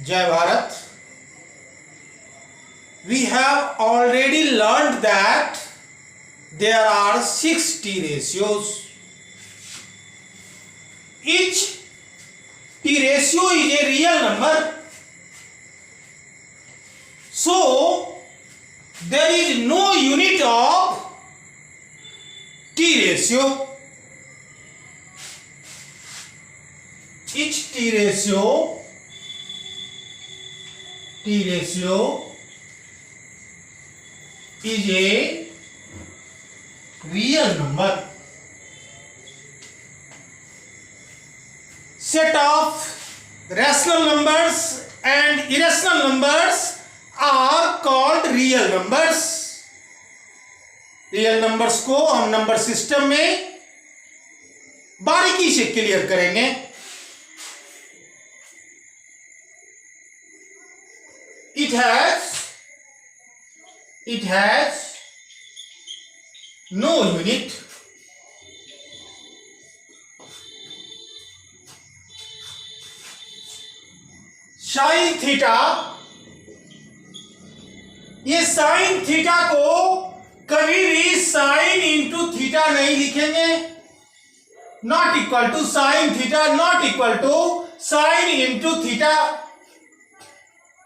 Jai Bharat. We have already learned that there are 6 T ratios. Each T ratio is a real number. So, there is no unit of T ratio. Each T ratio is a real number. Set of rational numbers and irrational numbers are called real numbers. Real numbers को हम number system में बारीकी से clear करेंगे. It has no unit. Sine theta, ये sine theta को कभी भी साइन इंटू थीटा नहीं लिखेंगे. Not equal to sine theta, not equal to sine into theta.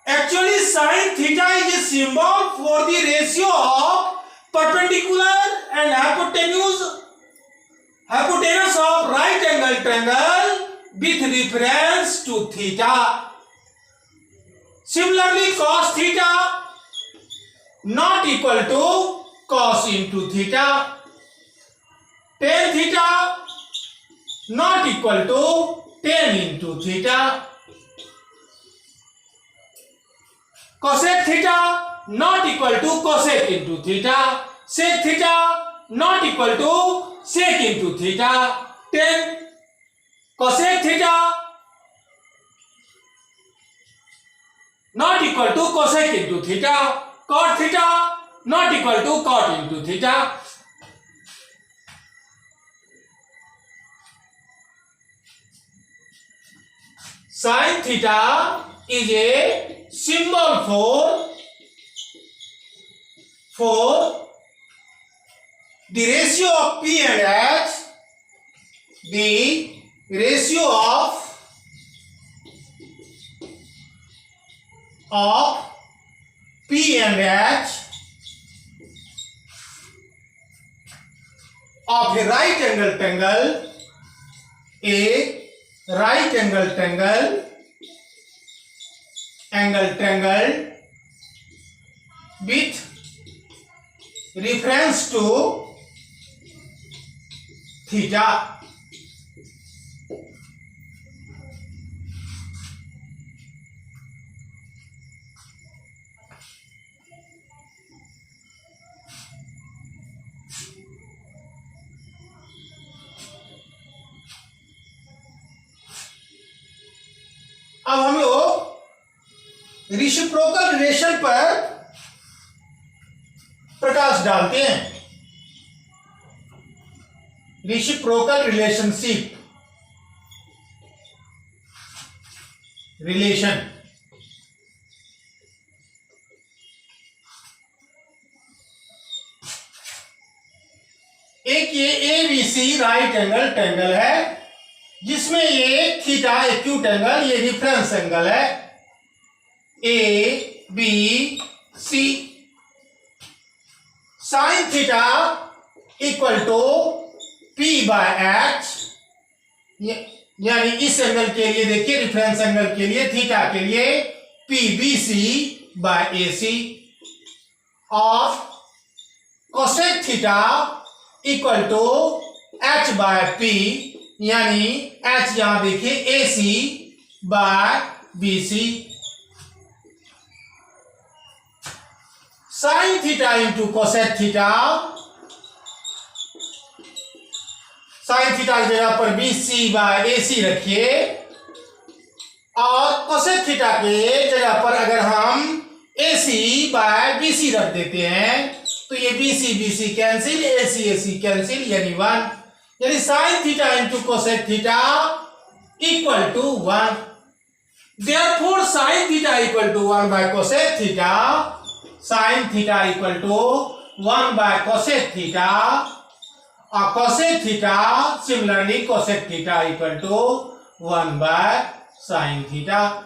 Actually, sin theta is a symbol for the ratio of perpendicular and hypotenuse of right angle triangle with reference to theta. Similarly, cos theta not equal to cos into theta. Tan theta not equal to tan into theta. Cosec theta not equal to cosec into theta. Sec theta not equal to sec into theta. Tan cosec theta not equal to cosec into theta. Cot theta not equal to cot into theta. Sin theta is a symbol for the ratio of P and H, the ratio of P and H of a right angle triangle, a right angle triangle with reference to theta. अब हम लोग reciprocal relation पर प्रकाश डालते हैं. Reciprocal relation एक ये ABC right angle triangle है जिसमें ये थीटा एक्यूट एंगल, ये रिफरेंस एंगल है. A B C. Sine theta equal to P by H, यानी इस एंगल के लिए देखिए, रिफरेंस एंगल के लिए थीटा के लिए P B C by A C. और cosec theta equal to H by P, यानी एच यहां देखिए A C by B C. Sine theta into cosec theta, sine theta की जगह पर बी सी बाय ए सी रखिए, और कोसेक थीटा के जगह पर अगर हम ए सी बाय बी सी रख देते हैं तो ये B C cancel, A C cancel, यानी 1. यानी sine theta into cosec theta equal to 1. Therefore sin theta equal to 1 by cosec theta, sin theta equal to 1 by cosec theta, or cosec theta similarly cosec theta equal to 1 by sin theta.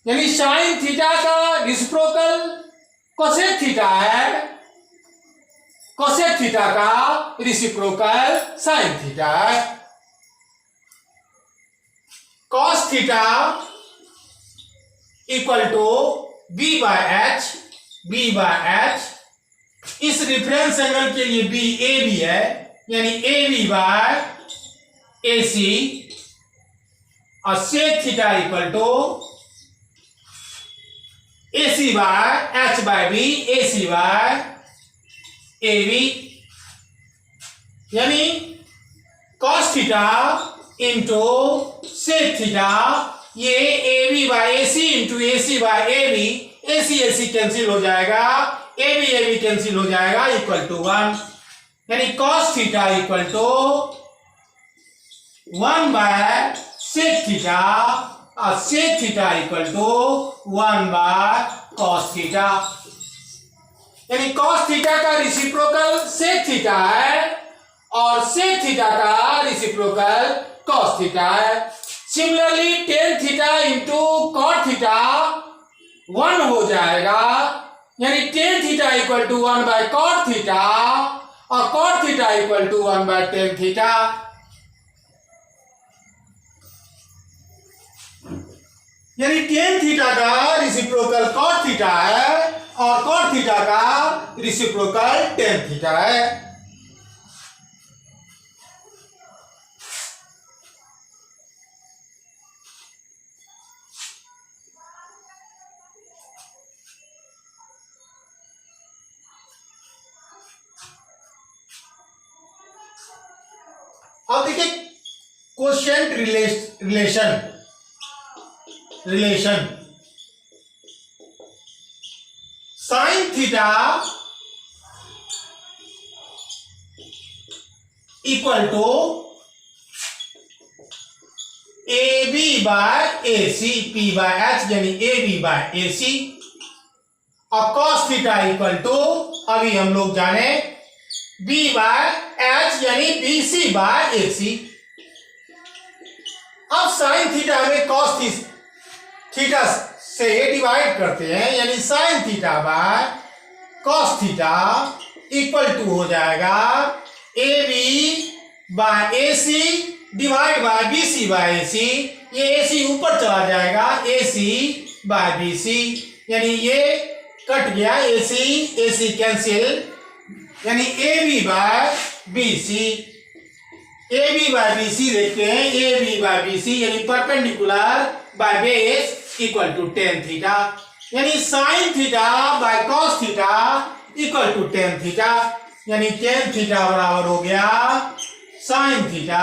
यानी sin theta का reciprocal cosec theta है, cosec theta का reciprocal sin theta है. cos theta equal to b by h. इस reference angle के लिए b AB है, यानी AB by AC, और sec theta equal to AC by h by b, AC by AB, यानी cos theta into sec theta, ये AB by AC into AC by AB, AC cancel हो जाएगा, AB cancel हो जाएगा, equal to 1. यानी cos theta equal to 1 by sec theta, और sec theta equal to 1 by cos theta. यानी cos theta का reciprocal sec theta है और sec थीटा का रिसिप्रोकल cos थीटा है. Similarly tan theta into cot theta 1 हो जाएगा, यानी tan theta equal to 1 by cot theta और cot theta equal to 1 by tan theta. यानी tan थीटा का रिसिप्रोकल cot थीटा है और cot थीटा का रिसिप्रोकल tan थीटा है. अब देखिए quotient relation sine theta equal to A B by A C, P by H यानी A B by A C, और कॉस थीटा इक्वल टू अभी हम लोग जाने बी बाय एच यानी B C by A C. अब sine theta में cos theta से डिवाइड करते हैं, यानी sine theta by cos theta equal to हो जाएगा A B by A C divide by B C by A C. ये ए सी ऊपर चला जाएगा, ए सी बाय बी सी, यानी ये कट गया, ए सी कैंसिल, यानी A B by B C. A B by B C देखते हैं, A B by B C यानी perpendicular by base equal to tan theta, यानी sine theta by cos theta equal to tan theta, यानी tan theta बराबर हो गया sine theta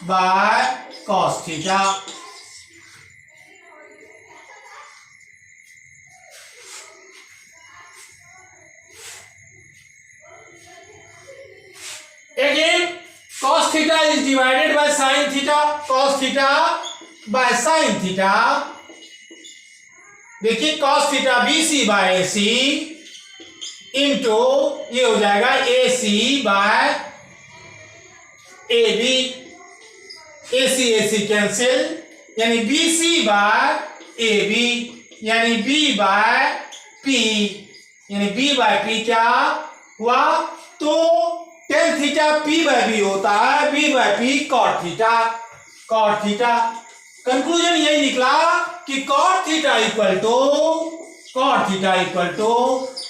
by cos theta. Again, cos theta is divided by sin theta, cos theta by sin theta. देखिए cos theta BC by AC into ये हो जाएगा AC by AB, AC cancel, यानी BC by AB यानी B by P, यानी B by P क्या हुआ, तो tan theta P by B होता है, B by P cot theta. Conclusion यही निकला कि cot theta equal to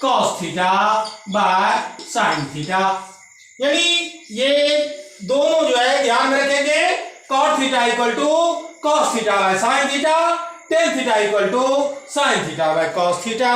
cos theta by sine theta. यानी ये दोनों जो है ध्यान रखेंगे, cot theta equal to cos theta by sine theta, tan theta equal to sine theta by cos theta.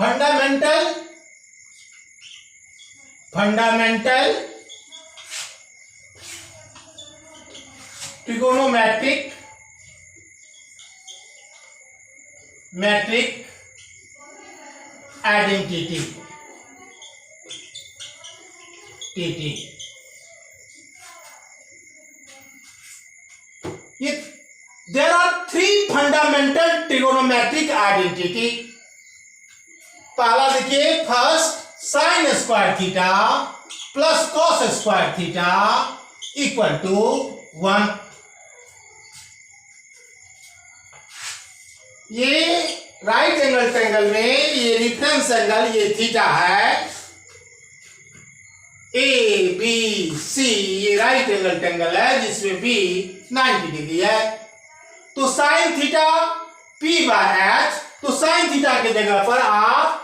Fundamental trigonometric identity TT। There are three fundamental trigonometric identity। पहला देखिए, first sine square theta plus cos square theta equal to 1। ये right angle triangle में ये reference angle ये theta है, ABC ये right angle triangle है जिसमें B 90 डिग्री है। तो साइन थीटा P/H, तो साइन थीटा की जगह पर आप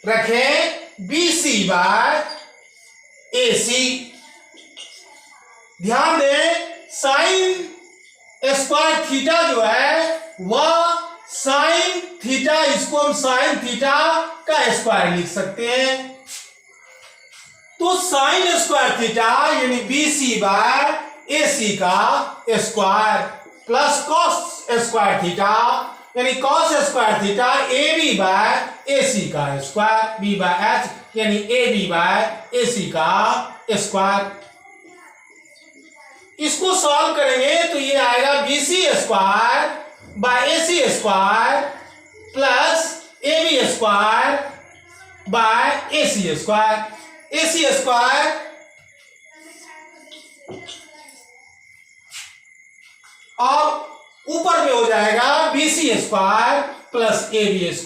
रखें BC/AC। ध्यान दें, साइन स्क्वायर थीटा जो है वह साइन थीटा, इसको हम साइन थीटा का स्क्वायर लिख सकते हैं। तो साइन स्क्वायर थीटा यानी BC/AC का square plus cos square theta यानी कॉस स्क्वायर थीटा AB/AC का स्क्वायर, B/H यानी AB/AC का स्क्वायर। इसको सॉल्व करेंगे तो ये आएगा BC² AC² plus AB² AC² और ऊपर में हो जाएगा BC² plus AB²।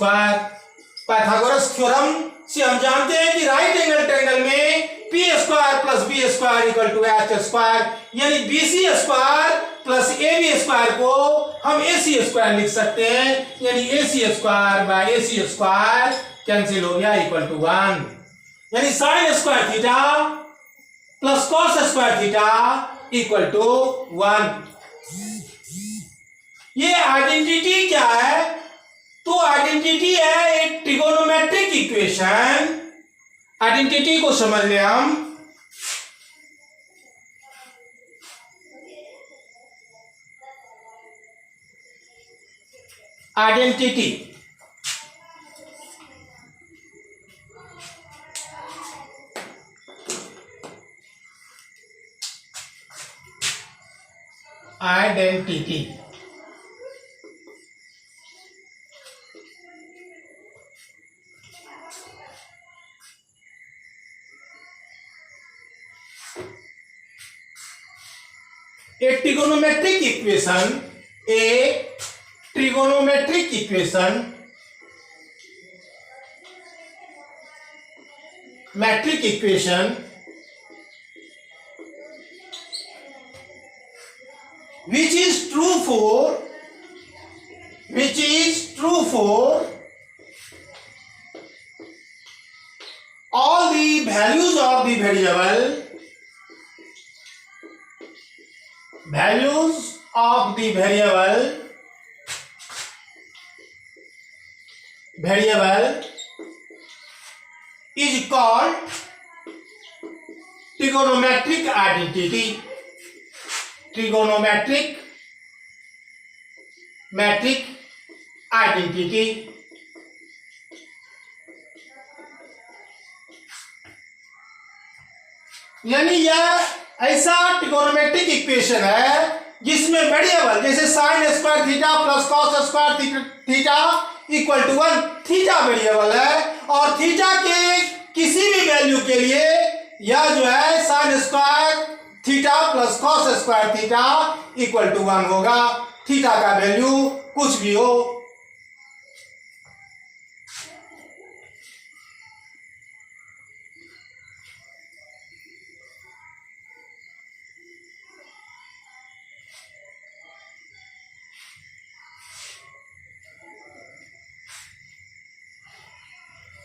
Pythagoras theorem से हम जानते हैं कि राइट एंगल ट्रायंगल में P² plus B² equal to H², यानी BC² प्लस AB² को हम AC² लिख सकते हैं, यानी AC²/AC² कैंसिल हो गया इक्वल टू 1, यानी sine square theta plus cos square theta equal to 1। ये आइडेंटिटी क्या है? तो आइडेंटिटी है एक ट्रिगोनोमेट्रिक इक्वेशन। आइडेंटिटी को समझ लें हम। Identity a trigonometric equation metric equation which is true for all the values of the variable is called trigonometric identity। metric identity यानी यह ऐसा ट्रिगोनोमेट्रिक इक्वेशन है जिसमें वेरिएबल जैसे sine square theta plus cos square theta equal to 1, theta variable है और theta के किसी भी वैल्यू के लिए यह जो है sine square theta plus cos square theta equal to 1 होगा, थीटा का वैल्यू कुछ भी हो।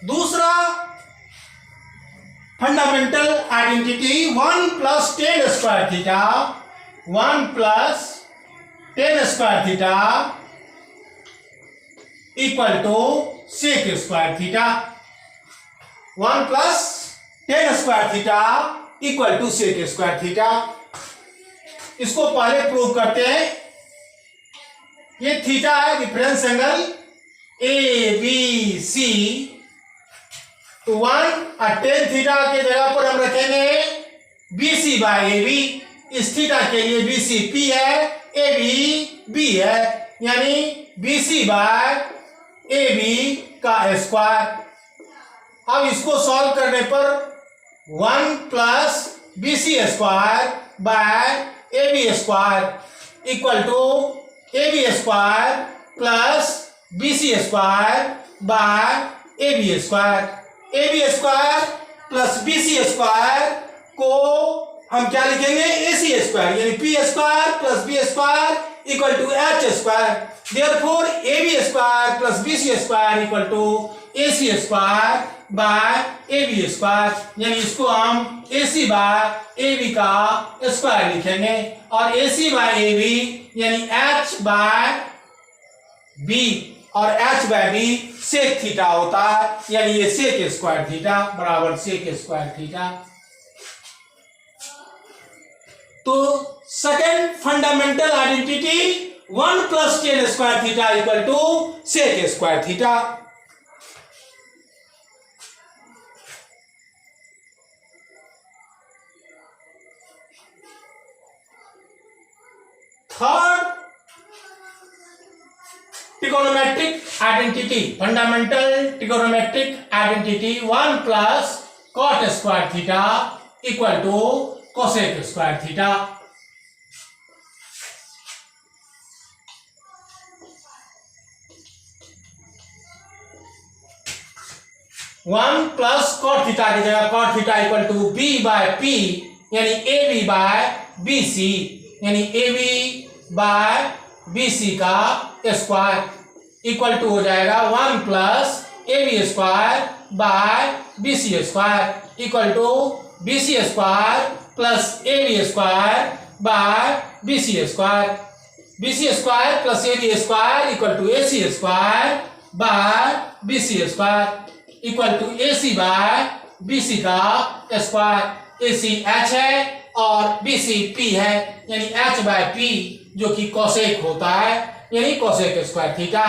दूसरा fundamental identity 1 + 10 square theta, 1 + 10 square theta equal to sec square theta, 1 plus tan square theta equal to sec square theta. इसको पहले prove करते हैं। ये थीटा है reference angle A B C, तो 1 और टेन थीटा के जगह पर हम रखेंगे BC बाय AB। इस थीटा के लिए BC P है, AB B है, यानी BC बाय AB का स्क्वायर। अब इसको सॉल्व करने पर 1 plus BC square by AB square equal to AB square plus BC square by AB square. AB square plus BC square को हम क्या लिखेंगे, AC स्क्वायर, यानी P square plus B square equal to H square. Therefore AB square plus BC square equal to AC square by AB square, यानी इसको हम AC by AB का square लिखेंगे, और AC बाय AB यानी H by B, और H by B sec theta होता है, यानी ये सेक स्क्वायर थीटा बराबर सेक स्क्वायर थीटा। तो second fundamental identity 1 plus tan square theta equal to sec square theta. Third trigonometric identity, fundamental trigonometric identity 1 plus cot square theta equal to cosec square theta। One plus cot theta की जगह cot theta equal to B by P, यानी A B by B C, यानी A B by B C का square equal to हो जाएगा 1 plus A B square by B C square equal to B C square plus A B square by B C square. B C square plus A B square equal to A C square by B C square equal to A C by B C का square. ए C H है और B C P है, यानी H by P जो कि cosec होता है, यानी कोसेक स्क्वायर थीटा,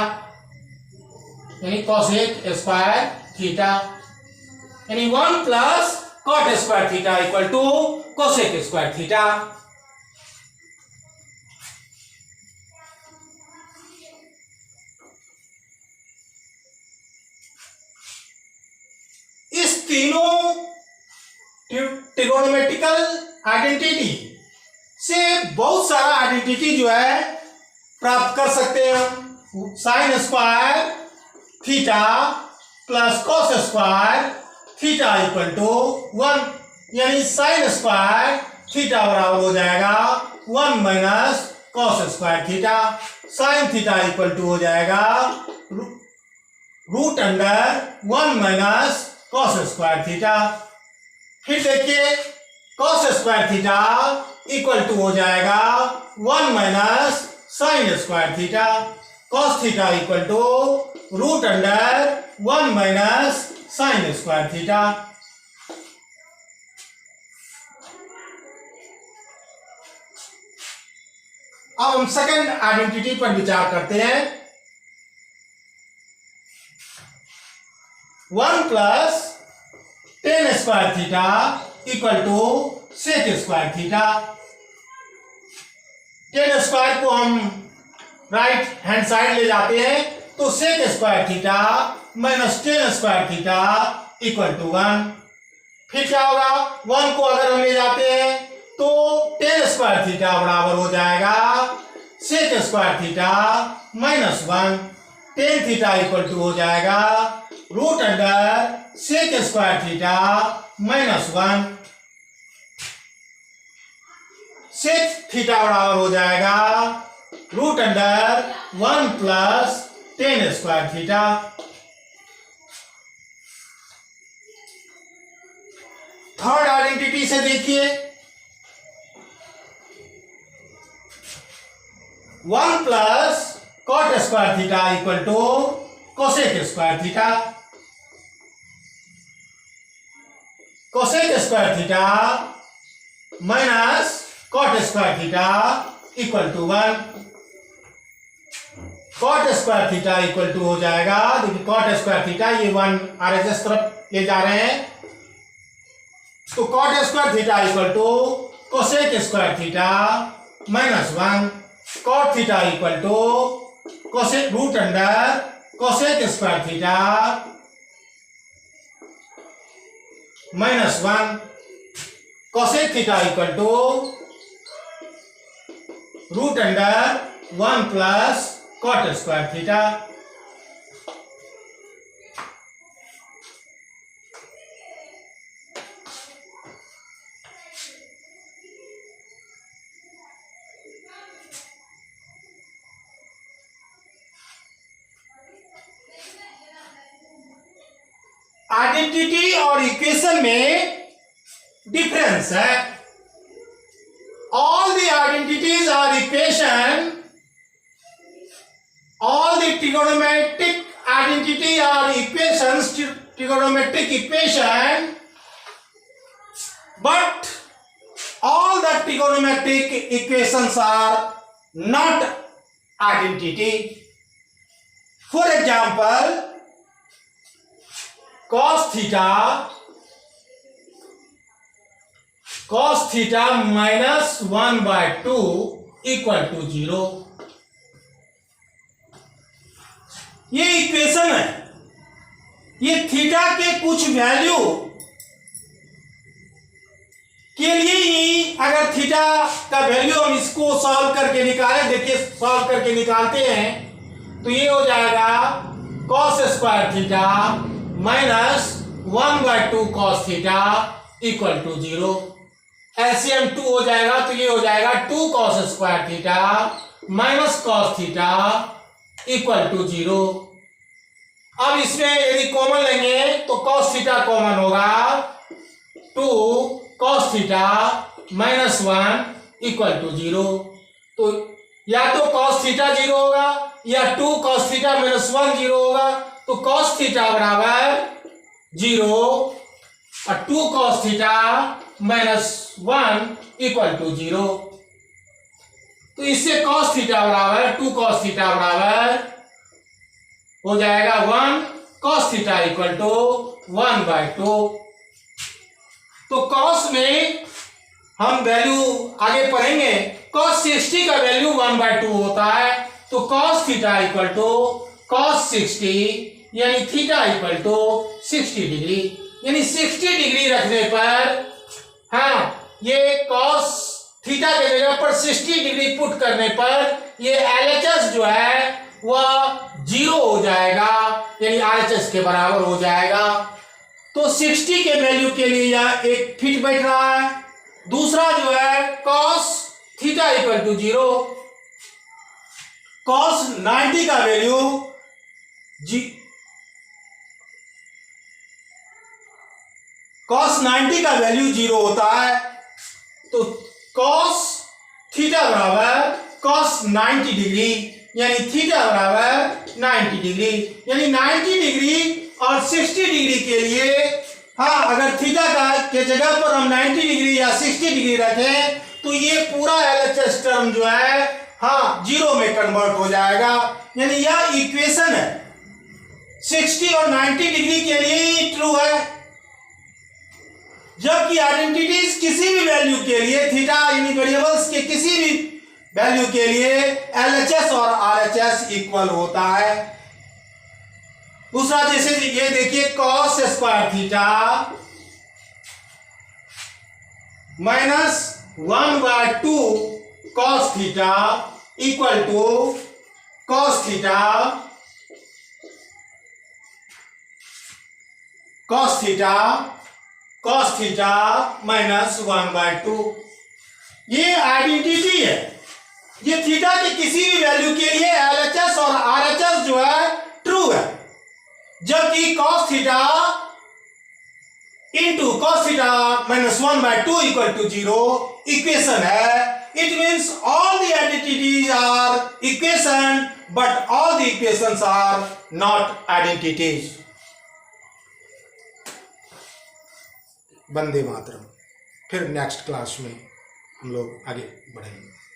यानी कोसेक स्क्वायर थीटा, यानी 1 plus cot square theta equal to cosec square theta. इस तीनों ट्रिगोनोमेट्रिकल आइडेंटिटी से बहुत सारा आइडेंटिटी जो है प्राप्त कर सकते हैं। Sine square theta plus cos square theta equal to 1, यानी साइन स्क्वायर थीटा बराबर हो जाएगा 1 minus cos square theta. Sine theta equal to हो जाएगा root under 1 minus cos square theta. फिर देखिए cos square theta equal to हो जाएगा 1 minus sine square theta. Cos theta equal to root under 1 minus sine square theta. अब हम second identity पर विचार करते हैं। 1 plus tan square theta equal to sec square theta. Tan square को हम राइट हैंड साइड ले जाते हैं तो sec square theta minus tan square theta equal to 1। फिर क्या होगा, 1 को अगर हम ले जाते हैं तो टेन स्क्वायर थीटा बराबर हो जाएगा sec square theta minus 1। Tan theta equal to हो जाएगा root under sec square theta minus 1। Sec theta बराबर हो जाएगा root under 1 plus tan square theta. Third identity से देखिए 1 plus cot square theta equal to cosec square theta, cosec square theta minus cot square theta equal to 1। Cot square theta equal to हो जाएगा, देखिए cot square theta ये 1 RHS तरफ ले जा रहे हैं, तो cot square theta equal to cosec square theta minus 1। Cot theta equal to cosec root under cosec square theta minus 1। Cosec theta equal to root under 1 plus cot square theta. Identity और equation में difference है। All the identities और equation, all the trigonometric identity or equations, trigonometric equation, but all the trigonometric equations are not identity. For example, cos theta minus 1 by 2 equal to 0. ये equation है, ये theta के कुछ value के लिए ही, अगर theta का वैल्यू हम इसको सॉल्व करके निकालें, देखिए सॉल्व करके निकालते हैं तो ये हो जाएगा cos square theta minus 1 by 2 cos theta equal to 0। LCM 2 हो जाएगा तो ये हो जाएगा 2 cos square theta minus cos theta equal to 0। अब इसमें यदि कॉमन लेंगे तो cos थीटा कॉमन होगा, 2 cos theta minus 1 equal to 0। तो या तो cos थीटा 0 होगा या 2 cos थीटा माइनस 1 0 होगा, तो cos थीटा बराबर 0 और 2 cos theta minus 1 equal to 0। तो इससे cos थीटा बराबर 2 cos थीटा बराबर हो जाएगा 1 cos theta equal to 1 by 2। तो cos में हम वैल्यू आगे पढ़ेंगे, cos 60 का वैल्यू 1 by 2 होता है, तो cos theta equal to cos 60 यानी थीटा इक्वल टू 60 डिग्री, यानी 60 डिग्री रखने पर, हाँ ये cos थीटा के जगह पर 60 डिग्री पुट करने पर ये LHS जो है वह 0 हो जाएगा, यानी RHS के बराबर हो जाएगा। तो 60 के वैल्यू के लिए यह एक फिट बैठ रहा है। दूसरा जो है cos theta equal to 0, cos 90 का वैल्यू cos 90 का वैल्यू 0 होता है, तो cos थीटा बराबर cos 90 डिग्री यानी थीटा बराबर 90 डिग्री, यानी 90 डिग्री और 60 डिग्री के लिए, हाँ अगर थीटा का के जगह पर हम 90 डिग्री या 60 डिग्री रखें तो ये पूरा LHS टर्म जो है हाँ 0 में कन्वर्ट हो जाएगा, यानी यह इक्वेशन है 60 और 90 डिग्री के लिए ही ट्रू है, जबकि आइडेंटिटीज किसी भी वैल्यू के लिए, थीटा यानी वेरिएबल्स के किसी भी वैल्यू के लिए LHS और RHS इक्वल होता है। दूसरा जैसे ये देखिए cos square theta minus 1 by 2 cos theta equal to cos theta minus 1 by 2। ये आइडेंटिटी है, ये थीटा के किसी भी वैल्यू के लिए LHS और RHS जो है ट्रू है, जबकि cos theta into cos theta minus 1 by 2 equal to 0 equation है it means all the identities are equation, but all the equations are not identities. Vande Mataram. फिर नेक्स्ट क्लास में हम लोग आगे बढ़ेंगे।